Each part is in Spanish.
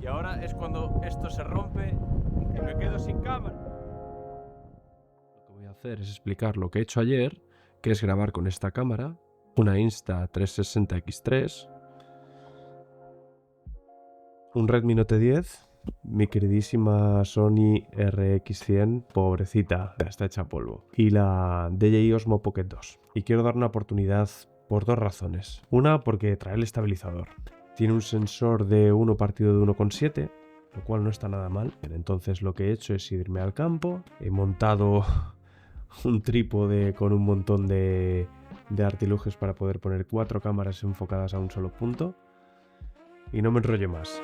Y ahora es cuando esto se rompe y me quedo sin cámara. Lo que voy a hacer es explicar lo que he hecho ayer, que es grabar con esta cámara, una Insta360X3, un Redmi Note 10, mi queridísima Sony RX100, pobrecita, ya está hecha polvo, y la DJI Osmo Pocket 2. Y quiero dar una oportunidad por dos razones. Una, porque trae el estabilizador. Tiene un sensor de 1 partido de 1,7, lo cual no está nada mal. Entonces lo que he hecho es irme al campo, he montado un trípode con un montón de artilugios para poder poner 4 cámaras enfocadas a un solo punto. Y no me enrollo más.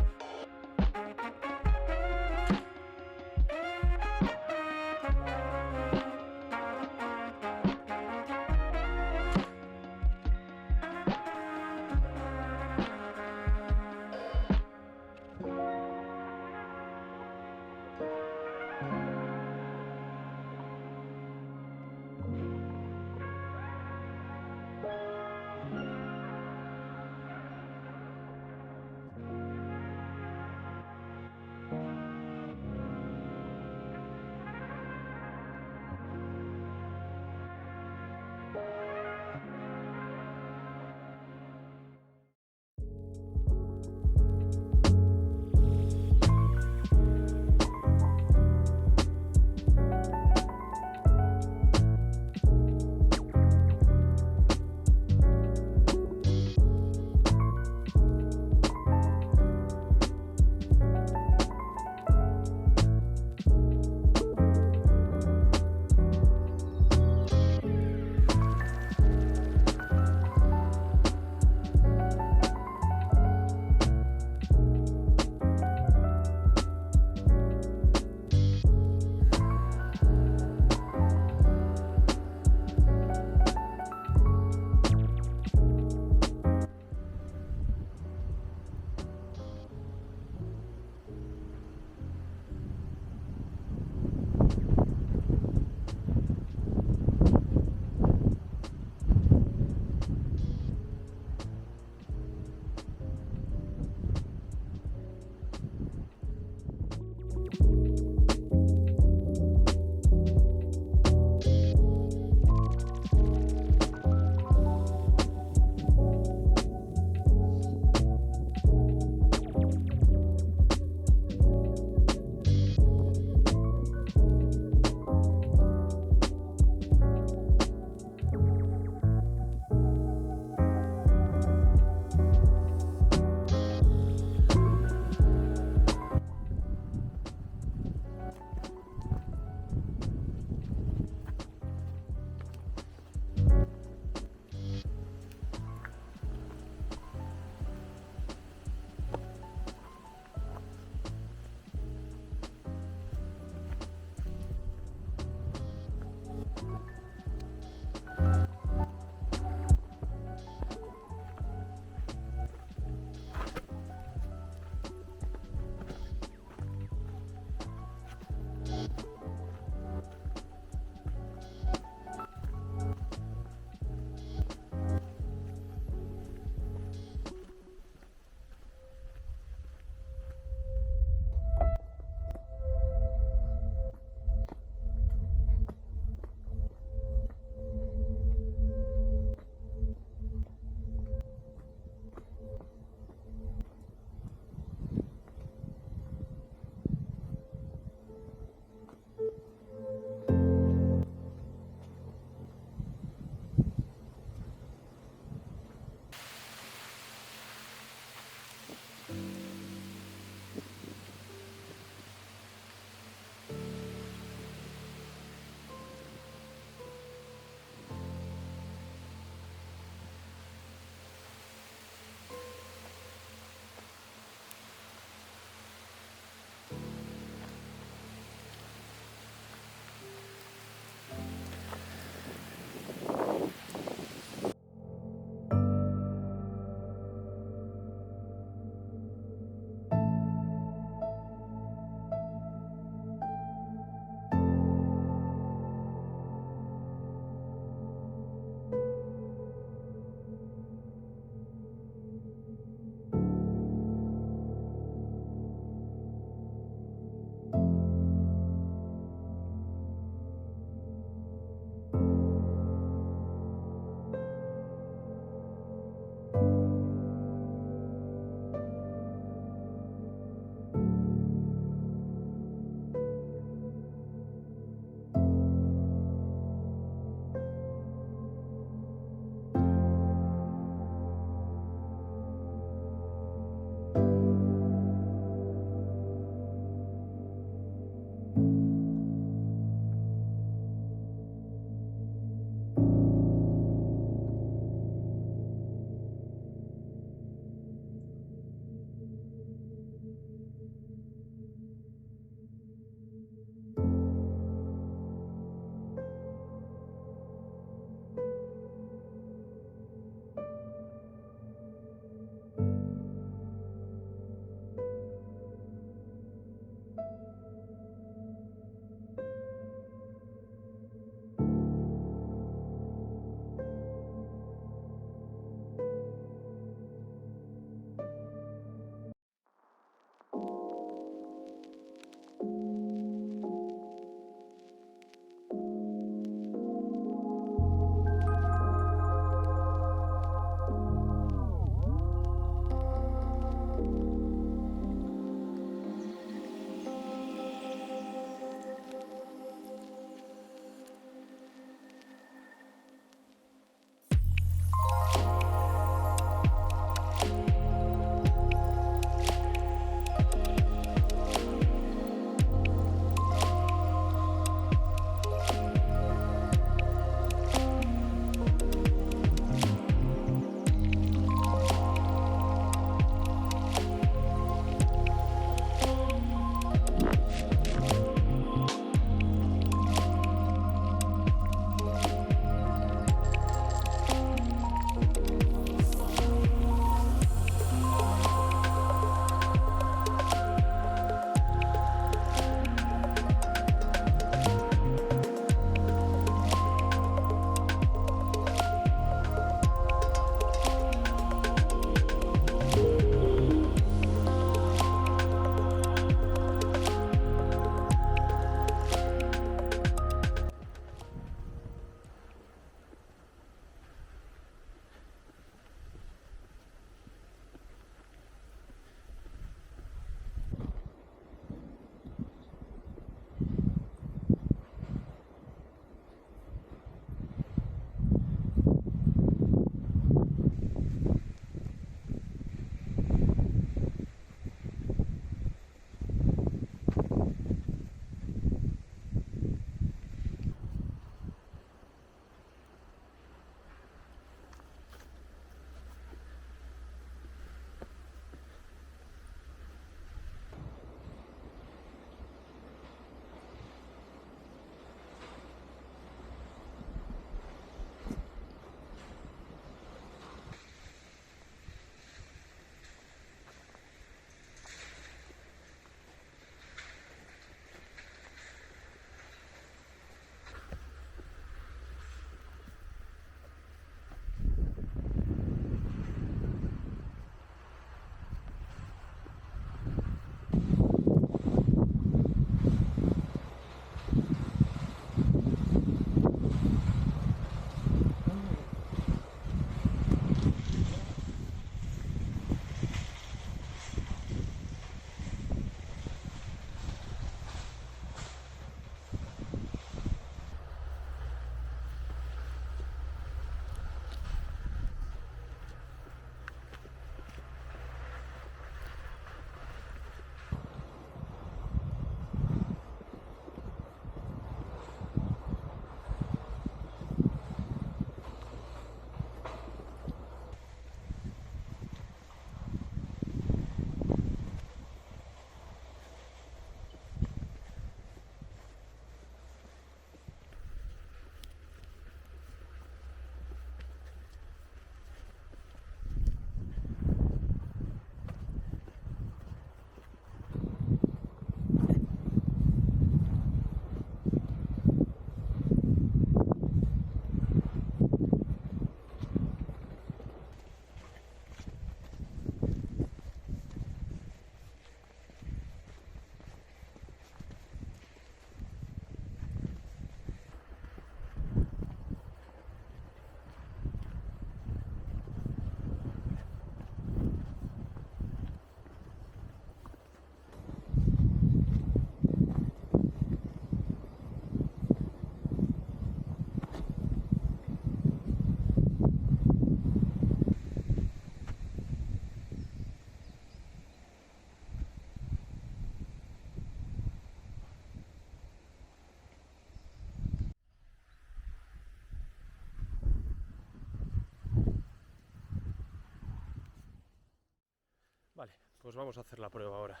Pues vamos a hacer la prueba ahora.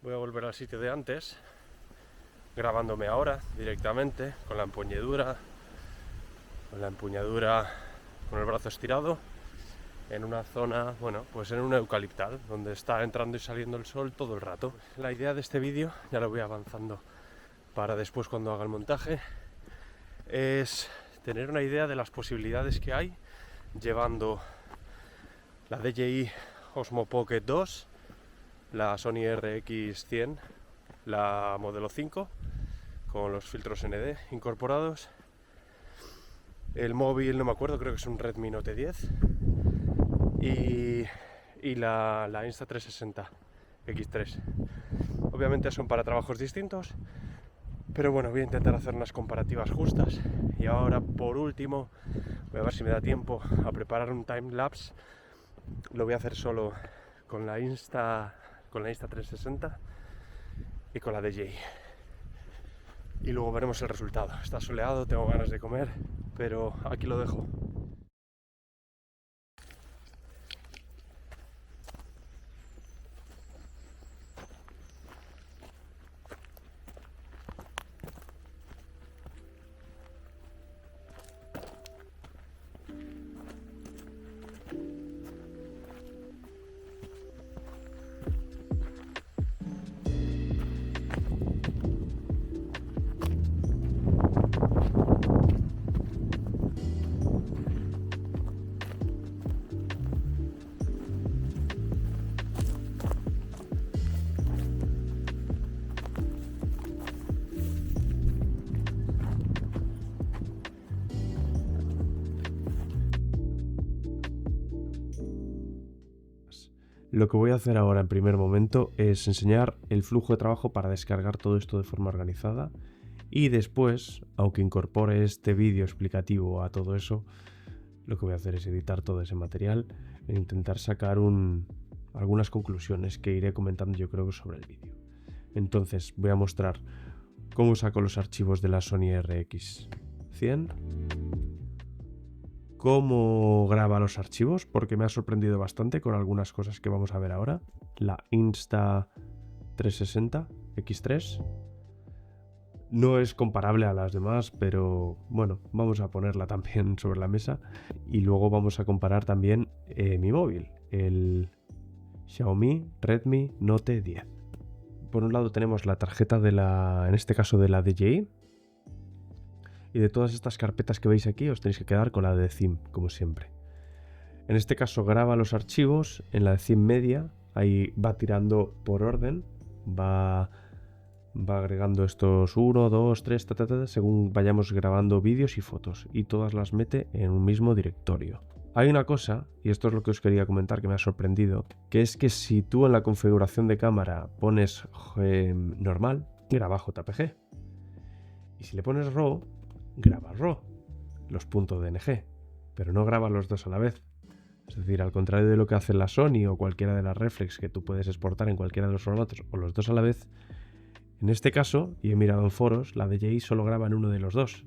Voy a volver al sitio de antes, grabándome ahora directamente con la empuñadura con el brazo estirado en una zona, bueno, pues en un eucaliptal donde está entrando y saliendo el sol todo el rato. La idea de este vídeo, ya lo voy avanzando para después cuando haga el montaje, es tener una idea de las posibilidades que hay llevando la DJI Osmo Pocket 2, la Sony RX100, la modelo 5 con los filtros ND incorporados, el móvil no me acuerdo, creo que es un Redmi Note 10 y la Insta360 X3. Obviamente son para trabajos distintos, pero bueno, voy a intentar hacer unas comparativas justas. Y ahora, por último, voy a ver si me da tiempo a preparar un time-lapse. Lo voy a hacer solo con la Insta360 y con la DJI. Y luego veremos el resultado. Está soleado, tengo ganas de comer, pero aquí lo dejo. Lo que voy a hacer ahora en primer momento es enseñar el flujo de trabajo para descargar todo esto de forma organizada y después, aunque incorpore este vídeo explicativo a todo eso, lo que voy a hacer es editar todo ese material e intentar sacar algunas conclusiones que iré comentando yo creo sobre el vídeo. Entonces voy a mostrar cómo saco los archivos de la Sony RX100, cómo graba los archivos, porque me ha sorprendido bastante con algunas cosas que vamos a ver ahora. La Insta360 X3 no es comparable a las demás, pero bueno, vamos a ponerla también sobre la mesa. Y luego vamos a comparar también mi móvil, el Xiaomi Redmi Note 10. Por un lado tenemos la tarjeta en este caso de la DJI. Y de todas estas carpetas que veis aquí os tenéis que quedar con la de theme, como siempre. En este caso graba los archivos en la de theme media, ahí va tirando por orden, va agregando estos 1, 2, 3, según vayamos grabando vídeos y fotos, y todas las mete en un mismo directorio. Hay una cosa, y esto es lo que os quería comentar que me ha sorprendido, que es que si tú en la configuración de cámara pones normal, graba JPG. Y si le pones RAW, graba RAW, los .dng, pero no graba los dos a la vez. Es decir, al contrario de lo que hace la Sony o cualquiera de las reflex que tú puedes exportar en cualquiera de los formatos o los dos a la vez, en este caso, y he mirado en foros, la DJI solo graba en uno de los dos.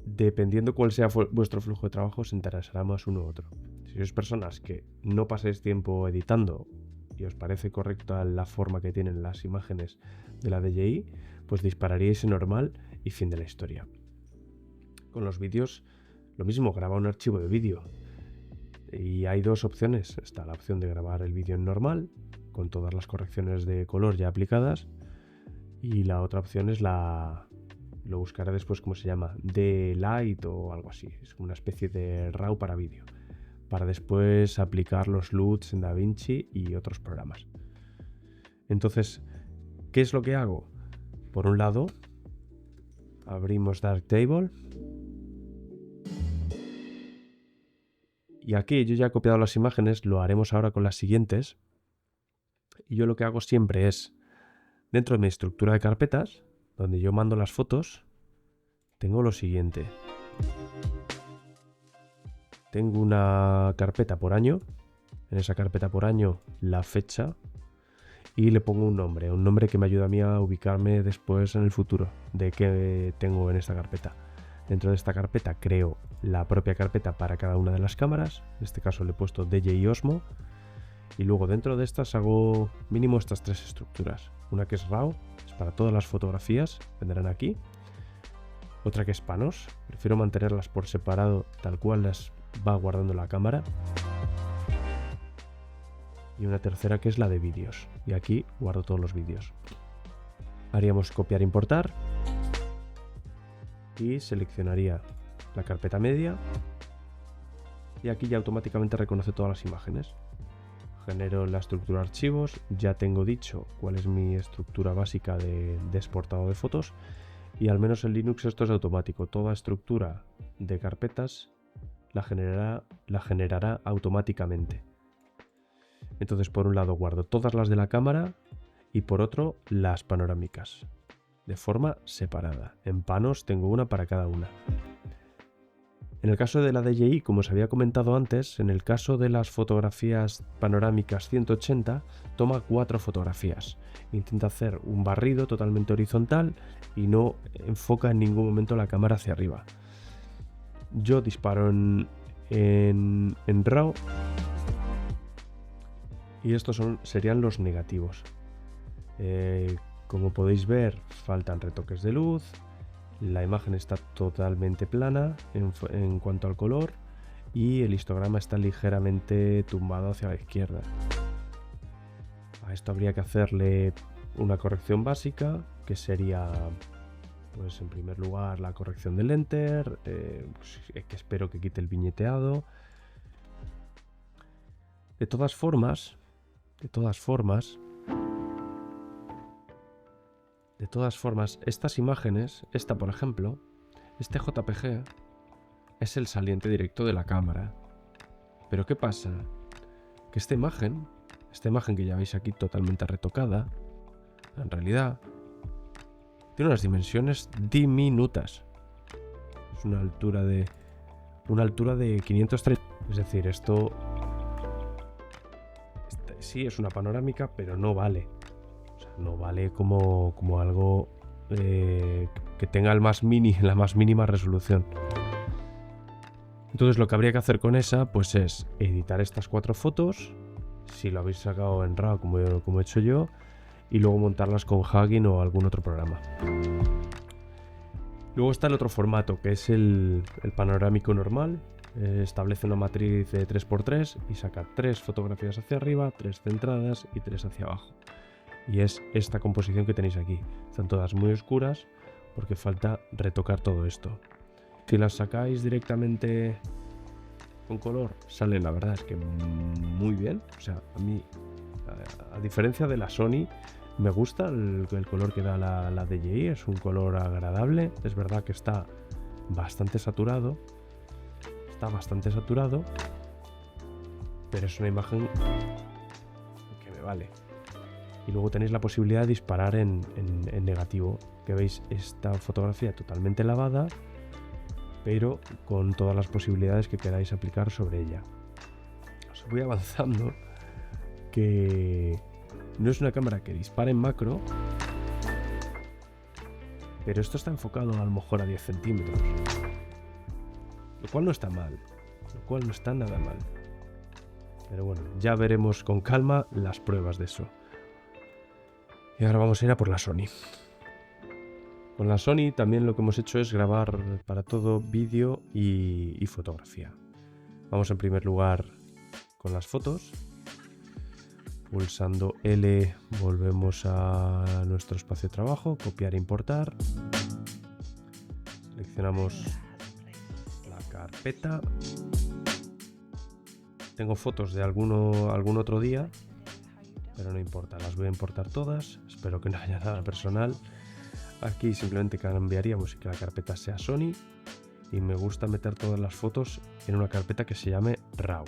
Dependiendo cuál sea vuestro flujo de trabajo, os interesará más uno u otro. Si sois personas que no paséis tiempo editando y os parece correcta la forma que tienen las imágenes de la DJI, pues dispararíais en normal y fin de la historia. Con los vídeos, lo mismo, graba un archivo de vídeo. Y hay dos opciones. Está la opción de grabar el vídeo en normal, con todas las correcciones de color ya aplicadas. Y la otra opción es lo buscaré después, ¿cómo se llama? D-Lite o algo así. Es una especie de RAW para vídeo. Para después aplicar los LUTs en DaVinci y otros programas. Entonces, ¿qué es lo que hago? Por un lado, abrimos Darktable. Y aquí yo ya he copiado las imágenes, lo haremos ahora con las siguientes. Y yo lo que hago siempre es, dentro de mi estructura de carpetas, donde yo mando las fotos, tengo lo siguiente. Tengo una carpeta por año, en esa carpeta por año la fecha y le pongo un nombre que me ayuda a mí a ubicarme después en el futuro de qué tengo en esta carpeta. Dentro de esta carpeta creo la propia carpeta para cada una de las cámaras, en este caso le he puesto DJI Osmo, Y luego dentro de estas hago mínimo estas 3 estructuras. Una que es RAW, es para todas las fotografías, vendrán aquí. Otra que es panos, prefiero mantenerlas por separado tal cual las va guardando la cámara. Y una tercera que es la de vídeos, y aquí guardo todos los vídeos. Haríamos copiar e importar y seleccionaría la carpeta media y aquí ya automáticamente reconoce todas las imágenes. Genero la estructura de archivos, ya tengo dicho cuál es mi estructura básica de exportado de fotos y al menos en Linux esto es automático. Toda estructura de carpetas la generará automáticamente. Entonces por un lado guardo todas las de la cámara y por otro las panorámicas de forma separada. En panos tengo una para cada una. En el caso de la DJI, como os había comentado antes, en el caso de las fotografías panorámicas 180, toma 4 fotografías. Intenta hacer un barrido totalmente horizontal y no enfoca en ningún momento la cámara hacia arriba. Yo disparo en RAW y estos serían los negativos. Como podéis ver, faltan retoques de luz. La imagen está totalmente plana en cuanto al color y el histograma está ligeramente tumbado hacia la izquierda. A esto habría que hacerle una corrección básica, que sería, pues en primer lugar, la corrección del enter, que espero que quite el viñeteado. De todas formas, estas imágenes, esta por ejemplo, este JPG es el saliente directo de la cámara. Pero ¿qué pasa? Que esta imagen que ya veis aquí totalmente retocada, en realidad tiene unas dimensiones diminutas. Es una altura de 530. Es decir, esto sí es una panorámica, pero no vale. No vale como algo que tenga la más mínima resolución. Entonces lo que habría que hacer con esa pues es editar estas 4 fotos, si lo habéis sacado en RAW como he hecho yo, y luego montarlas con Hugging o algún otro programa. Luego está el otro formato, que es el panorámico normal. Establece una matriz de 3×3 y saca 3 fotografías hacia arriba, 3 centradas y 3 hacia abajo. Y es esta composición que tenéis aquí. Están todas muy oscuras porque falta retocar todo esto. Si las sacáis directamente con color, salen, la verdad es que muy bien. O sea, a mí, a diferencia de la Sony, me gusta el color que da la DJI. Es un color agradable. Es verdad que está bastante saturado. Pero es una imagen que me vale. Y luego tenéis la posibilidad de disparar en negativo, que veis esta fotografía totalmente lavada, pero con todas las posibilidades que queráis aplicar sobre ella. Os voy avanzando que no es una cámara que dispare en macro, pero esto está enfocado a lo mejor a 10 centímetros, lo cual no está mal, no está nada mal. Pero bueno, ya veremos con calma las pruebas de eso. Y ahora vamos a ir a por la Sony. Con la Sony también lo que hemos hecho es grabar para todo vídeo y fotografía. Vamos en primer lugar con las fotos. Pulsando L volvemos a nuestro espacio de trabajo, copiar e importar. Seleccionamos la carpeta. Tengo fotos de algún otro día, pero no importa, las voy a importar todas. Espero que no haya nada personal. Aquí simplemente cambiaríamos y que la carpeta sea Sony. Y me gusta meter todas las fotos en una carpeta que se llame RAW.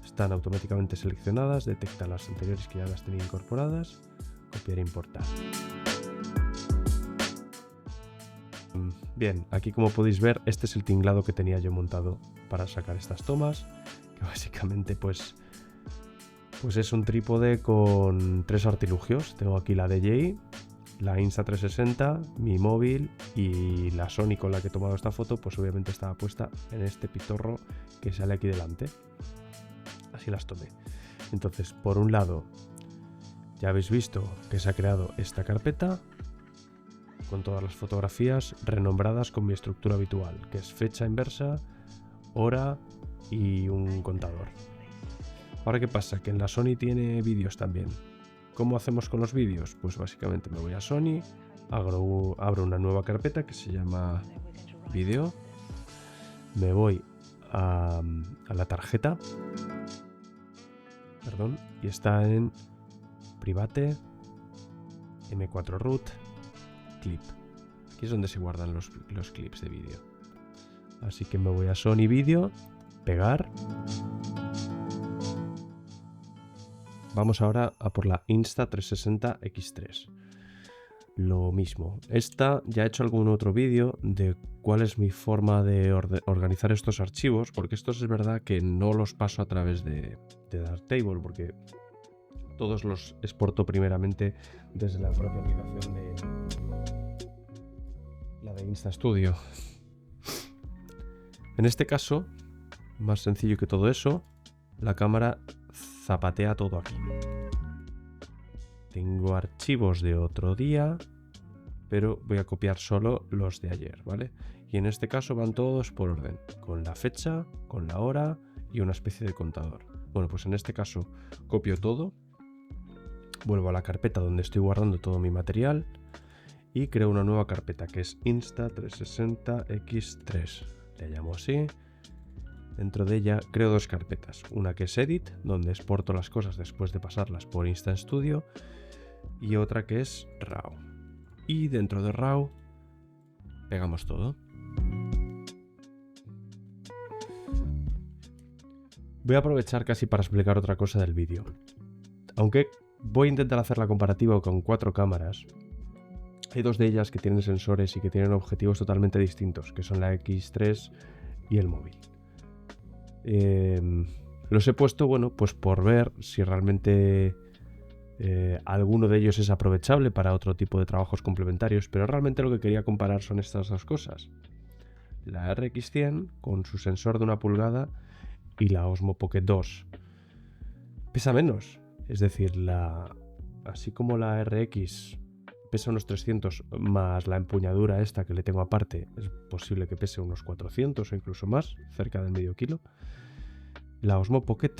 Están automáticamente seleccionadas, detecta las anteriores que ya las tenía incorporadas. Copiar e importar. Bien, aquí como podéis ver, este es el tinglado que tenía yo montado para sacar estas tomas. Que básicamente pues es un trípode con 3 artilugios. Tengo aquí la DJI, la Insta360, mi móvil y la Sony con la que he tomado esta foto, pues obviamente estaba puesta en este pitorro que sale aquí delante. Así las tomé. Entonces, por un lado, ya habéis visto que se ha creado esta carpeta con todas las fotografías renombradas con mi estructura habitual, que es fecha inversa, hora y un contador. Ahora, ¿qué pasa? Que en la Sony tiene vídeos también. ¿Cómo hacemos con los vídeos? Pues básicamente me voy a Sony, abro una nueva carpeta que se llama vídeo, me voy a la tarjeta, perdón, y está en Private, M4 Root, Clip. Aquí es donde se guardan los clips de vídeo. Así que me voy a Sony Video, pegar. Vamos ahora a por la Insta360 X3. Lo mismo. Esta ya he hecho algún otro vídeo de cuál es mi forma de organizar estos archivos, porque estos es verdad que no los paso a través de Darktable, porque todos los exporto primeramente desde la propia aplicación de la de Insta Studio. En este caso, más sencillo que todo eso, la cámara zapatea todo aquí. Tengo archivos de otro día, pero voy a copiar solo los de ayer, ¿vale? Y en este caso van todos por orden, con la fecha, con la hora y una especie de contador. Bueno, pues en este caso copio todo, vuelvo a la carpeta donde estoy guardando todo mi material y creo una nueva carpeta que es Insta360 X3. Le llamo así. Dentro de ella creo dos carpetas, una que es Edit, donde exporto las cosas después de pasarlas por Insta Studio, y otra que es RAW. Y dentro de RAW pegamos todo. Voy a aprovechar casi para explicar otra cosa del vídeo. Aunque voy a intentar hacer la comparativa con 4 cámaras, hay dos de ellas que tienen sensores y que tienen objetivos totalmente distintos, que son la X3 y el móvil. Los he puesto, bueno, pues por ver si realmente alguno de ellos es aprovechable para otro tipo de trabajos complementarios, pero realmente lo que quería comparar son estas dos cosas. La RX100 con su sensor de 1 pulgada y la Osmo Pocket 2. Pesa menos, es decir, así como la RX pesa unos 300 más la empuñadura esta que le tengo aparte, es posible que pese unos 400 o incluso más, cerca del medio kilo. La Osmo Pocket,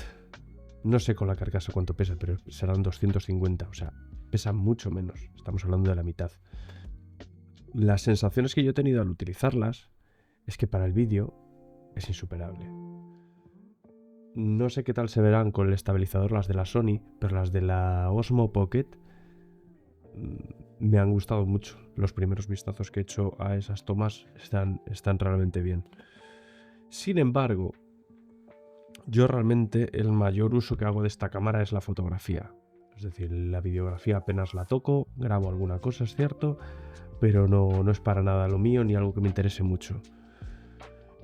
no sé con la carcasa cuánto pesa, pero serán 250, o sea, pesa mucho menos, estamos hablando de la mitad. Las sensaciones que yo he tenido al utilizarlas es que para el vídeo es insuperable. No sé qué tal se verán con el estabilizador las de la Sony, pero las de la Osmo Pocket me han gustado mucho. Los primeros vistazos que he hecho a esas tomas están realmente bien. Sin embargo, yo realmente el mayor uso que hago de esta cámara es la fotografía. Es decir, la videografía apenas la toco, grabo alguna cosa, es cierto, pero no es para nada lo mío ni algo que me interese mucho.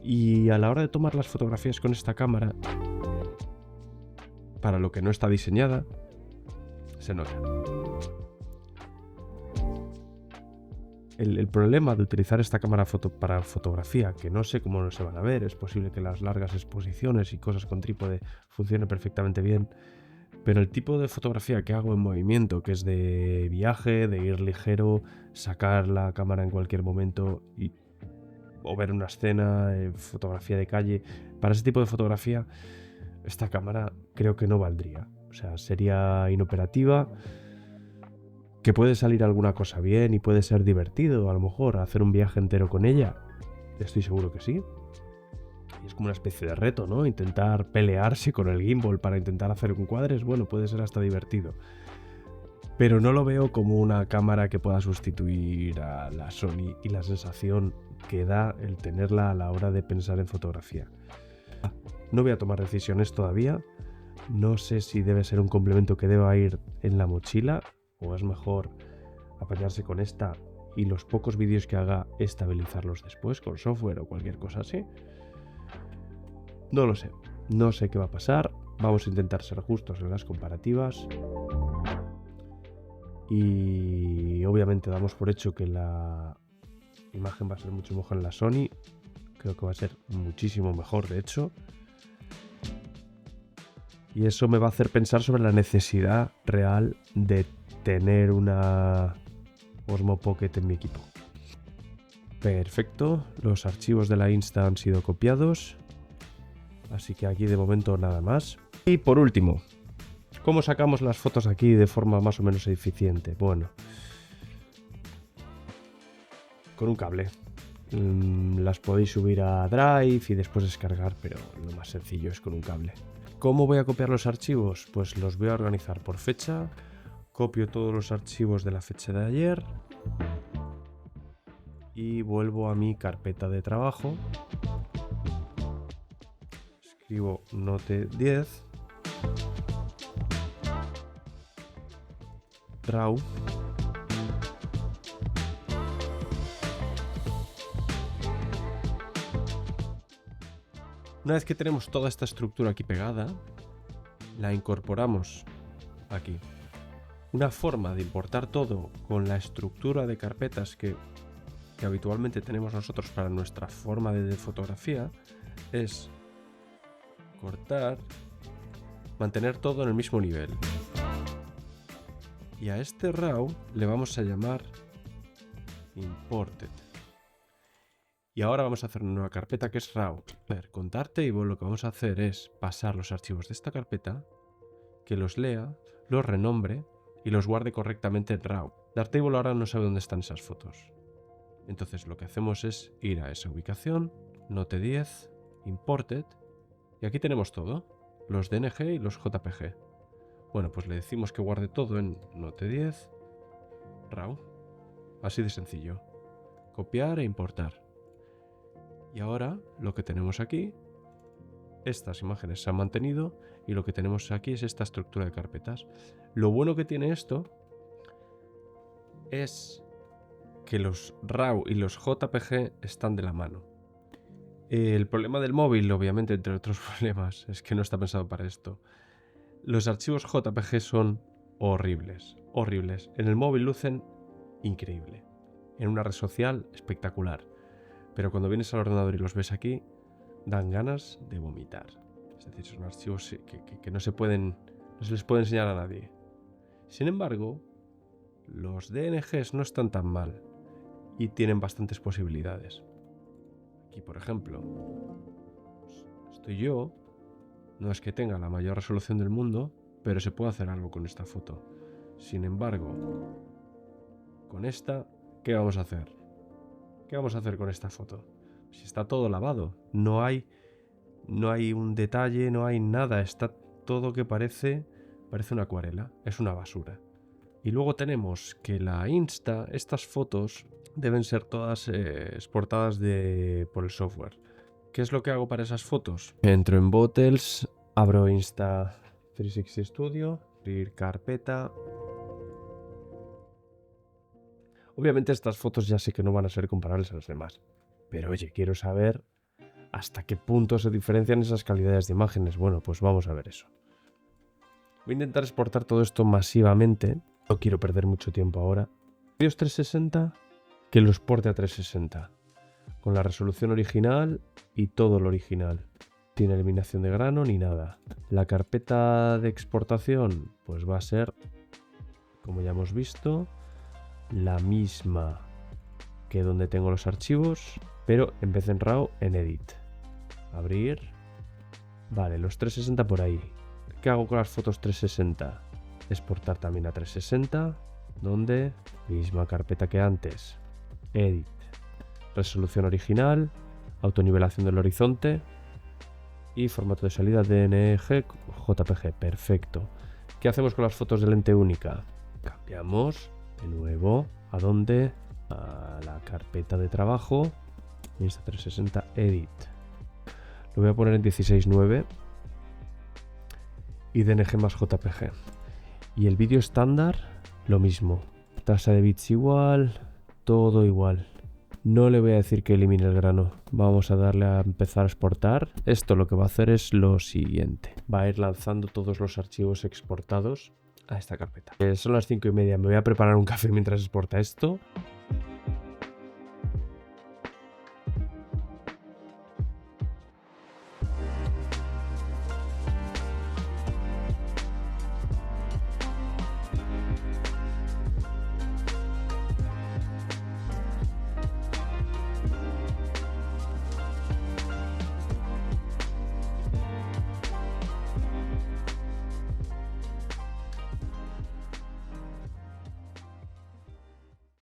Y a la hora de tomar las fotografías con esta cámara, para lo que no está diseñada, se nota. El problema de utilizar esta cámara para fotografía, que no sé cómo se van a ver, es posible que las largas exposiciones y cosas con trípode funcionen perfectamente bien, pero el tipo de fotografía que hago en movimiento, que es de viaje, de ir ligero, sacar la cámara en cualquier momento o ver una escena, fotografía de calle, para ese tipo de fotografía, esta cámara creo que no valdría. O sea, sería inoperativa. Que puede salir alguna cosa bien y puede ser divertido, a lo mejor, hacer un viaje entero con ella. Estoy seguro que sí. Y es como una especie de reto, ¿no? Intentar pelearse con el gimbal para intentar hacer encuadres, bueno, puede ser hasta divertido. Pero no lo veo como una cámara que pueda sustituir a la Sony y la sensación que da el tenerla a la hora de pensar en fotografía. No voy a tomar decisiones todavía. No sé si debe ser un complemento que deba ir en la mochila o es mejor apañarse con esta y los pocos vídeos que haga estabilizarlos después con software o cualquier cosa así. No lo sé. No sé qué va a pasar. Vamos a intentar ser justos en las comparativas. Y obviamente damos por hecho que la imagen va a ser mucho mejor en la Sony. Creo que va a ser muchísimo mejor, de hecho. Y eso me va a hacer pensar sobre la necesidad real de tener una Osmo Pocket en mi equipo. Perfecto, los archivos de la Insta han sido copiados, así que aquí de momento nada más. Y por último, ¿cómo sacamos las fotos aquí de forma más o menos eficiente? Bueno, con un cable. Las podéis subir a Drive y después descargar, pero lo más sencillo es con un cable. ¿Cómo voy a copiar los archivos? Pues los voy a organizar por fecha. Copio todos los archivos de la fecha de ayer y vuelvo a mi carpeta de trabajo. Escribo Note 10, RAW. Una vez que tenemos toda esta estructura aquí pegada, la incorporamos aquí. Una forma de importar todo con la estructura de carpetas que habitualmente tenemos nosotros para nuestra forma de fotografía es cortar, mantener todo en el mismo nivel. Y a este RAW le vamos a llamar Imported. Y ahora vamos a hacer una nueva carpeta que es RAW. A ver, con Darktable lo que vamos a hacer es pasar los archivos de esta carpeta, que los lea, los renombre y los guarde correctamente en RAW. Darktable ahora no sabe dónde están esas fotos. Entonces lo que hacemos es ir a esa ubicación, Note 10, Imported, y aquí tenemos todo, los DNG y los JPG. Bueno, pues le decimos que guarde todo en Note 10, RAW. Así de sencillo. Copiar e importar. Y ahora lo que tenemos aquí, estas imágenes se han mantenido y lo que tenemos aquí es esta estructura de carpetas. Lo bueno que tiene esto es que los RAW y los JPG están de la mano. El problema del móvil, obviamente, entre otros problemas, es que no está pensado para esto. Los archivos JPG son horribles, horribles. En el móvil lucen increíble. En una red social, espectacular. Pero cuando vienes al ordenador y los ves aquí, dan ganas de vomitar. Es decir, son archivos que no se les puede enseñar a nadie. Sin embargo, los DNGs no están tan mal y tienen bastantes posibilidades. Aquí, por ejemplo, estoy yo. No es que tenga la mayor resolución del mundo, pero se puede hacer algo con esta foto. Sin embargo, con esta, ¿qué vamos a hacer? ¿Qué vamos a hacer con esta foto? Si está todo lavado, no hay un detalle, no hay nada, está todo que parece una acuarela, es una basura. Y luego tenemos que la Insta, estas fotos deben ser todas exportadas por el software. ¿Qué es lo que hago para esas fotos? Entro en Bottles, abro Insta360 Studio, abrir carpeta. Obviamente estas fotos ya sé que no van a ser comparables a las demás. Pero oye, quiero saber hasta qué punto se diferencian esas calidades de imágenes. Bueno, pues vamos a ver eso. Voy a intentar exportar todo esto masivamente. No quiero perder mucho tiempo ahora. Vídeos 360, que lo exporte a 360. Con la resolución original y todo lo original. Sin eliminación de grano ni nada. La carpeta de exportación pues va a ser, como ya hemos visto, la misma que donde tengo los archivos, pero en vez de en RAW, en Edit. Abrir. Vale, los 360 por ahí. ¿Qué hago con las fotos 360? Exportar también a 360. ¿Dónde? Misma carpeta que antes. Edit. Resolución original. Autonivelación del horizonte. Y formato de salida DNG JPG. Perfecto. ¿Qué hacemos con las fotos de lente única? Cambiamos de nuevo. ¿A dónde? A la carpeta de trabajo. Insta360 Edit. Lo voy a poner en 16:9. Y DNG más JPG. Y el vídeo estándar, lo mismo. Tasa de bits igual. Todo igual. No le voy a decir que elimine el grano. Vamos a darle a empezar a exportar. Esto lo que va a hacer es lo siguiente. Va a ir lanzando todos los archivos exportados a esta carpeta. Son las 5:30. Me voy a preparar un café mientras exporta esto.